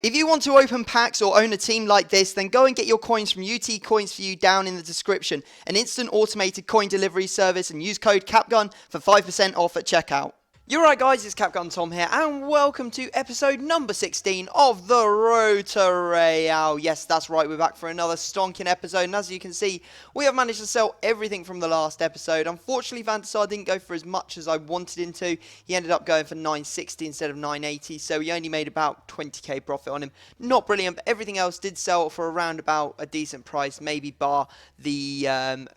If you want to open packs or own a team like this, then go and get your coins from UT Coins for You down in the description, an instant automated coin delivery service, and use code CAPGUN for 5% off at checkout. You're right guys, it's Capgun Tom here, and welcome to episode number 16 of the Road to Real. Yes, that's right, we're back for another stonking episode, and as you can see, we have managed to sell everything from the last episode. Unfortunately, Van der Sar didn't go for as much as I wanted him to. He ended up going for 960 instead of 980, so we only made about 20k profit on him. Not brilliant, but everything else did sell for around about a decent price, maybe bar the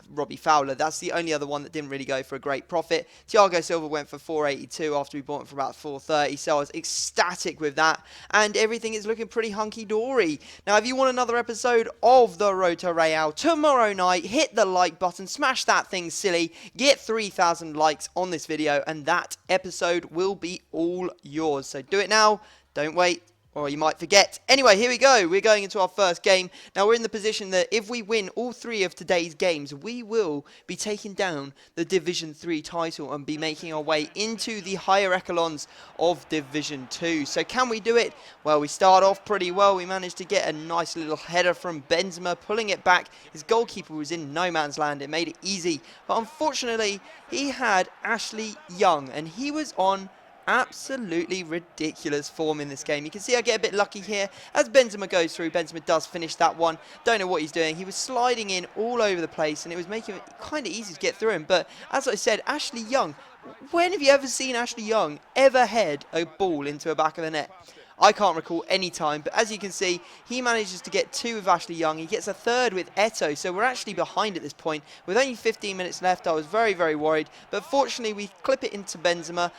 Robbie Fowler. That's the only other one that didn't really go for a great profit. Thiago Silva went for 482. After we bought him for about 430, so I was ecstatic with that, and everything is looking pretty hunky-dory. Now, if you want another episode of the Road to Real tomorrow night, hit the like button, smash that thing silly, get 3,000 likes on this video, and that episode will be all yours. So do it now, don't wait, or you might forget. Anyway, here we go. We're going into our first game. Now, we're in the position that if we win all three of today's games, we will be taking down the Division 3 title and be making our way into the higher echelons of Division 2. So can we do it? Well, we start off pretty well. We managed to get a nice little header from Benzema, pulling it back. His goalkeeper was in no man's land. It made it easy. But unfortunately, he had Ashley Young, and he was on absolutely ridiculous form in this game. You can see I get a bit lucky here as Benzema goes through. Benzema does finish that one. Don't know what he's doing. He was sliding in all over the place, and it was making it kind of easy to get through him. But as I said, Ashley Young, when have you ever seen Ashley Young ever head a ball into the back of the net? I can't recall any time, but as you can see, he manages to get two with Ashley Young. He gets a third with Eto, so we're actually behind at this point. With only 15 minutes left, I was very, very worried, but fortunately, we clip it into Benzema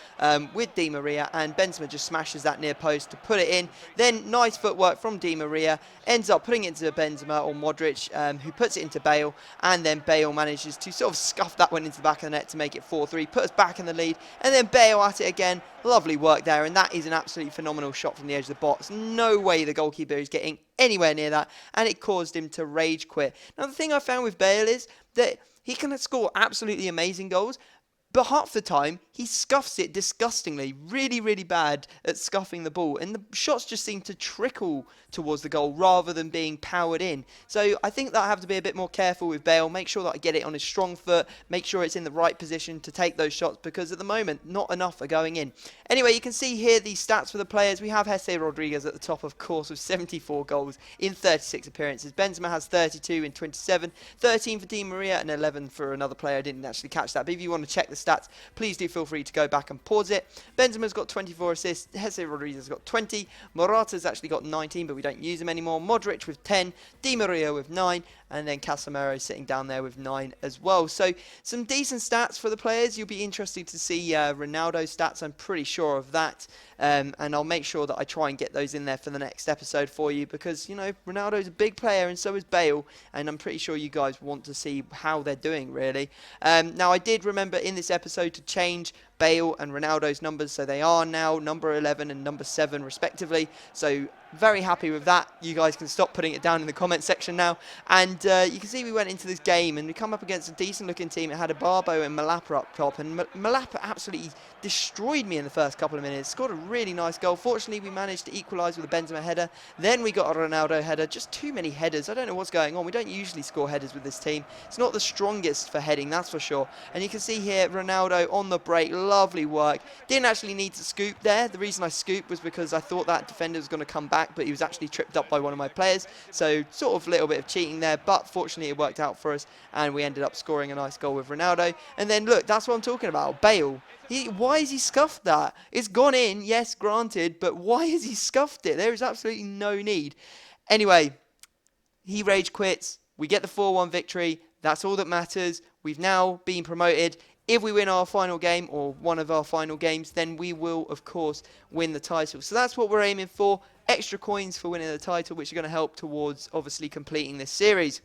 with Di Maria, and Benzema just smashes that near post to put it in. Then, nice footwork from Di Maria, ends up putting it into Benzema or Modric, who puts it into Bale, and then Bale manages to sort of scuff that one into the back of the net to make it 4-3, put us back in the lead, and then Bale at it again. Lovely work there, and that is an absolutely phenomenal shot from the edge of the box. No way the goalkeeper is getting anywhere near that, and it caused him to rage quit. Now, the thing I found with Bale is that he can score absolutely amazing goals, but half the time, he scuffs it disgustingly, really, really bad at scuffing the ball. And the shots just seem to trickle towards the goal rather than being powered in. So I think that I have to be a bit more careful with Bale, make sure that I get it on his strong foot, make sure it's in the right position to take those shots, because at the moment, not enough are going in. Anyway, you can see here the stats for the players. We have Jesse Rodriguez at the top, of course, with 74 goals in 36 appearances. Benzema has 32 in 27, 13 for Di Maria, and 11 for another player. I didn't actually catch that, but if you want to check the stats, please do feel free to go back and pause it. Benzema's got 24 assists, Jesse Rodriguez has got 20, Morata's actually got 19, but we don't use him anymore, Modric with 10, Di Maria with 9, and then Casemiro sitting down there with 9 as well. So some decent stats for the players. You'll be interested to see Ronaldo's stats, I'm pretty sure of that. And I'll make sure that I try and get those in there for the next episode for you, because, you know, Ronaldo's a big player and so is Bale, and I'm pretty sure you guys want to see how they're doing, really. Now, I did remember in this episode to change Bale and Ronaldo's numbers, so they are now number 11 and number 7 respectively. So very happy with that. You guys can stop putting it down in the comment section now. And you can see we went into this game and we come up against a decent looking team. It had a Barbo and Malapa up top, and Malapa absolutely destroyed me in the first couple of minutes. Scored a really nice goal. Fortunately, we managed to equalise with a Benzema header. Then we got a Ronaldo header. Just too many headers. I don't know what's going on. We don't usually score headers with this team. It's not the strongest for heading, that's for sure. And you can see here Ronaldo on the break. Lovely work. Didn't actually need to scoop there. The reason I scooped was because I thought that defender was going to come back, but he was actually tripped up by one of my players. So sort of a little bit of cheating there, but fortunately it worked out for us and we ended up scoring a nice goal with Ronaldo. And then look, that's what I'm talking about. Bale. Why has he scuffed that? It's gone in, yes, granted, but why has he scuffed it? There is absolutely no need. Anyway, he rage quits. We get the 4-1 victory. That's all that matters. We've now been promoted. If we win our final game, or one of our final games, then we will, of course, win the title. So that's what we're aiming for. Extra coins for winning the title, which are going to help towards, obviously, completing this series.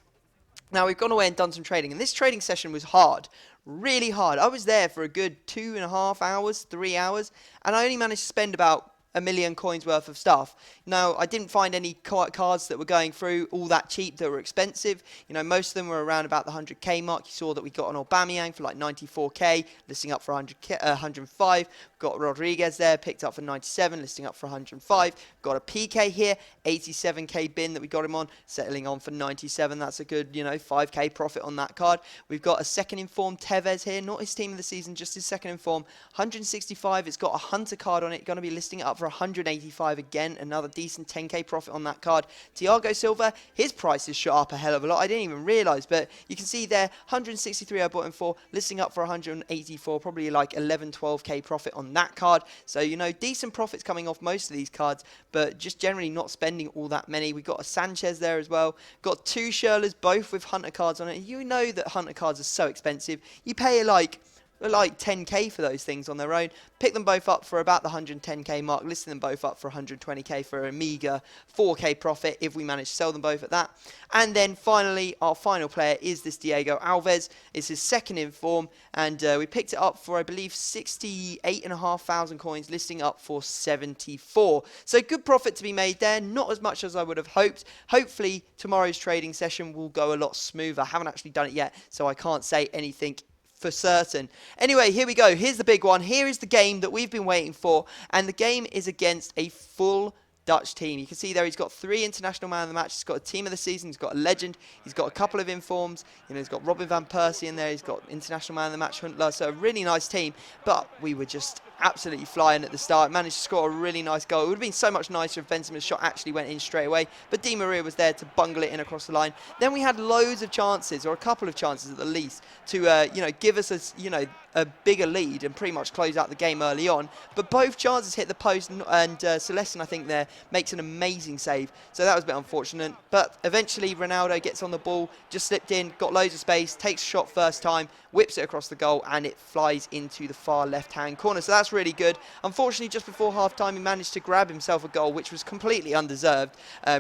Now, we've gone away and done some trading, and this trading session was hard. Really hard. I was there for a good 2.5 hours, 3 hours, and I only managed to spend about 1 million coins worth of stuff. Now, I didn't find any cards that were going through all that cheap that were expensive. You know, most of them were around about the 100k mark. You saw that we got an Aubameyang for like 94k, listing up for 105. Got Rodriguez there, picked up for 97, listing up for 105. Got a PK here, 87k bin that we got him on, settling on for 97. That's a good, 5k profit on that card. We've got a second informed Tevez here, not his team of the season, just his second inform, 165. It's got a Hunter card on it, going to be listing it up for 185 again. Another decent 10k profit on that card. Thiago Silva, his price is shot up a hell of a lot. I didn't even realise, but you can see there, 163 I bought him for, listing up for 184, probably like 11, 12k profit on that card. So, decent profits coming off most of these cards, but just generally not spending all that many. We got a Sanchez there as well. Got two Schürrles, both with Hunter cards on it. You know that Hunter cards are so expensive. You pay like 10k for those things on their own. Pick them both up for about the 110k mark, listing them both up for 120k for a meager 4k profit if we manage to sell them both at that. And then finally, our final player is this Diego Alves. It's his second in form, and we picked it up for, I believe, 68,500 coins, listing up for 74. So good profit to be made there, not as much as I would have hoped. Hopefully tomorrow's trading session will go a lot smoother. I haven't actually done it yet, so I can't say anything for certain. Anyway, here we go. Here's the big one. Here is the game that we've been waiting for, and the game is against a full Dutch team. You can see there he's got 3 international man of the match. He's got a team of the season. He's got a legend. He's got a couple of informs. He's got Robin van Persie in there. He's got international man of the match Huntler. So a really nice team, but we were just absolutely flying at the start. Managed to score a really nice goal. It would have been so much nicer if Benzema's shot actually went in straight away, but Di Maria was there to bungle it in across the line. Then we had loads of chances, or a couple of chances at the least, to give us a bigger lead and pretty much close out the game early on. But both chances hit the post, and Celestin, I think, there makes an amazing save. So that was a bit unfortunate. But eventually Ronaldo gets on the ball, just slipped in, got loads of space, takes a shot first time, whips it across the goal, and it flies into the far left-hand corner. So that's really good. Unfortunately, just before half-time, he managed to grab himself a goal, which was completely undeserved.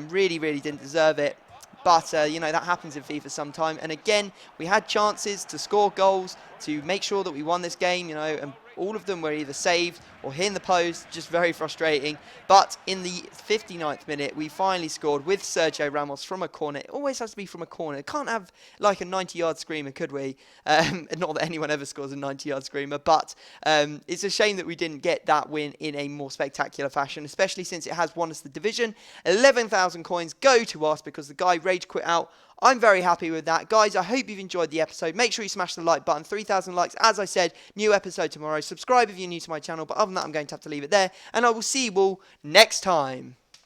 Really, really didn't deserve it. But, that happens in FIFA sometime. And again, we had chances to score goals, to make sure that we won this game, and all of them were either saved or hit in the post, just very frustrating. But in the 59th minute, we finally scored with Sergio Ramos from a corner. It always has to be from a corner. It can't have like a 90-yard screamer, could we? Not that anyone ever scores a 90-yard screamer, but it's a shame that we didn't get that win in a more spectacular fashion, especially since it has won us the division. 11,000 coins go to us because the guy rage quit out. I'm very happy with that. Guys, I hope you've enjoyed the episode. Make sure you smash the like button. 3,000 likes. As I said, new episode tomorrow. Subscribe if you're new to my channel. But other than that, I'm going to have to leave it there. And I will see you all next time.